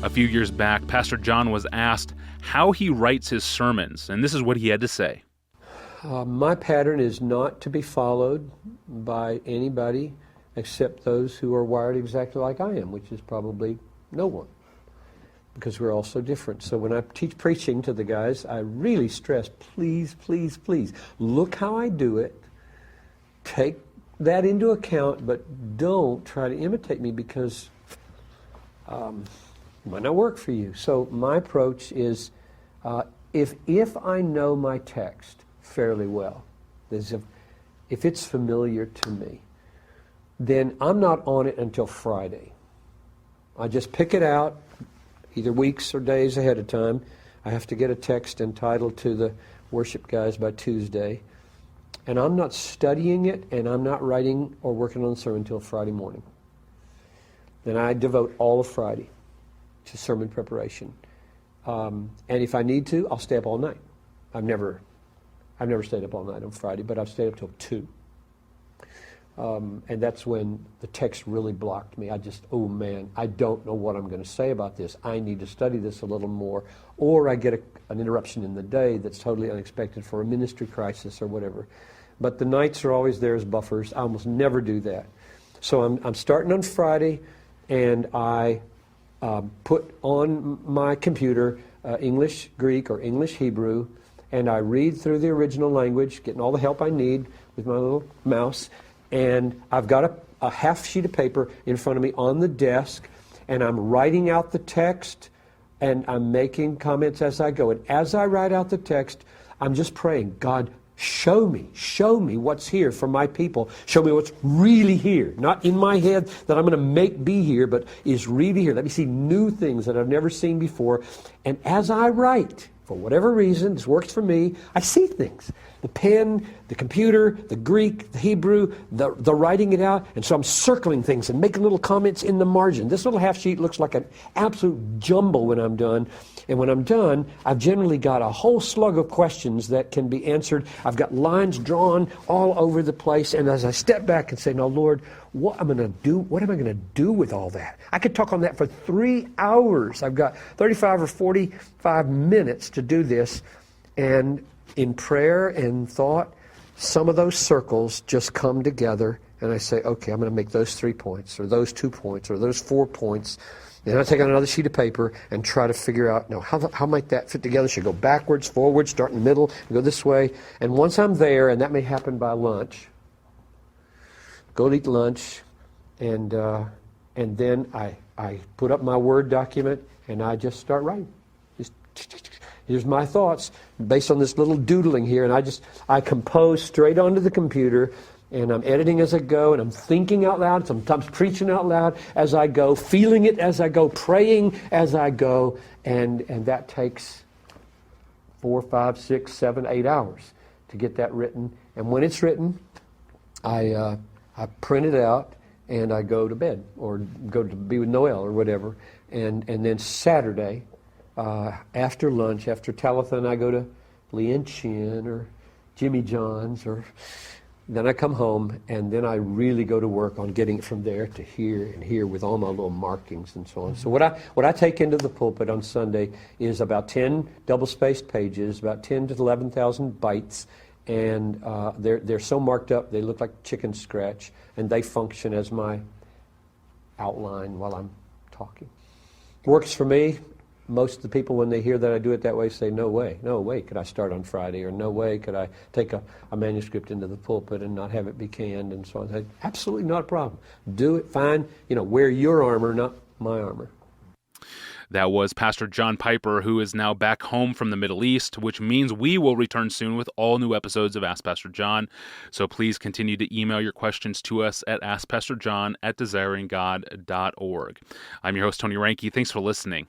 A few years back, Pastor John was asked how he writes his sermons, and this is what he had to say. My pattern is not to be followed by anybody except those who are wired exactly like I am, which is probably no one, because we're all so different. So when I teach preaching to the guys, I really stress, please, please, please, look how I do it. Take that into account, but don't try to imitate me, because it might not work for you. So my approach is, if I know my text fairly well, if it's familiar to me, then I'm not on it until Friday. I just pick it out, either weeks or days ahead of time. I have to get a text entitled to the worship guys by Tuesday. And I'm not studying it, and I'm not writing or working on the sermon until Friday morning. Then I devote all of Friday to sermon preparation. And if I need to, I'll stay up all night. I've never stayed up all night on Friday, but I've stayed up till 2. And that's when the text really blocked me. I just, oh man, I don't know what I'm going to say about this. I need to study this a little more. Or I get an interruption in the day that's totally unexpected for a ministry crisis or whatever. But the nights are always there as buffers. I almost never do that. So I'm starting on Friday, and I put on my computer English Greek or English Hebrew, and I read through the original language, getting all the help I need with my little mouse. And I've got a half sheet of paper in front of me on the desk, and I'm writing out the text, and I'm making comments as I go. And as I write out the text, I'm just praying, God, show me what's here for my people. Show me what's really here. Not in my head that I'm going to make be here, but is really here. Let me see new things that I've never seen before. And as I write, for whatever reason, this works for me, I see things. The pen, the computer, the Greek, the Hebrew, the writing it out. And so I'm circling things and making little comments in the margin. This little half sheet looks like an absolute jumble when I'm done. And when I'm done, I've generally got a whole slug of questions that can be answered. I've got lines drawn all over the place. And as I step back and say, now, Lord, what am I going to do with all that? I could talk on that for 3 hours. I've got 35 or 45 minutes to do this. And in prayer and thought, some of those circles just come together. And I say, okay, I'm going to make those 3 points, or those 2 points, or those 4 points. Then I take out another sheet of paper and try to figure out, how might that fit together? Should I go backwards, forwards, start in the middle, and go this way? And once I'm there, and that may happen by lunch, go eat lunch, and then I put up my Word document, and I just start writing. Here's my thoughts based on this little doodling here, and I compose straight onto the computer. And I'm editing as I go, and I'm thinking out loud, sometimes preaching out loud as I go, feeling it as I go, praying as I go, and that takes 4, 5, 6, 7, 8 hours to get that written. And when it's written, I print it out, and I go to bed, or go to be with Noel or whatever. And then Saturday, after lunch, after Talitha and I go to Lee and Chin or Jimmy John's, or then I come home, and then I really go to work on getting it from there to here and here with all my little markings and so on. So what I take into the pulpit on Sunday is about 10 double-spaced pages, about 10 to 11,000 bytes, and they're so marked up they look like chicken scratch, and they function as my outline while I'm talking. Works for me. Most of the people, when they hear that I do it that way, say, no way could I start on Friday, or no way could I take a manuscript into the pulpit and not have it be canned, and so on. Absolutely not a problem. Do it, fine. Wear your armor, not my armor. That was Pastor John Piper, who is now back home from the Middle East, which means we will return soon with all new episodes of Ask Pastor John. So please continue to email your questions to us at askpastorjohn@desiringgod.org. I'm your host, Tony Reinke. Thanks for listening.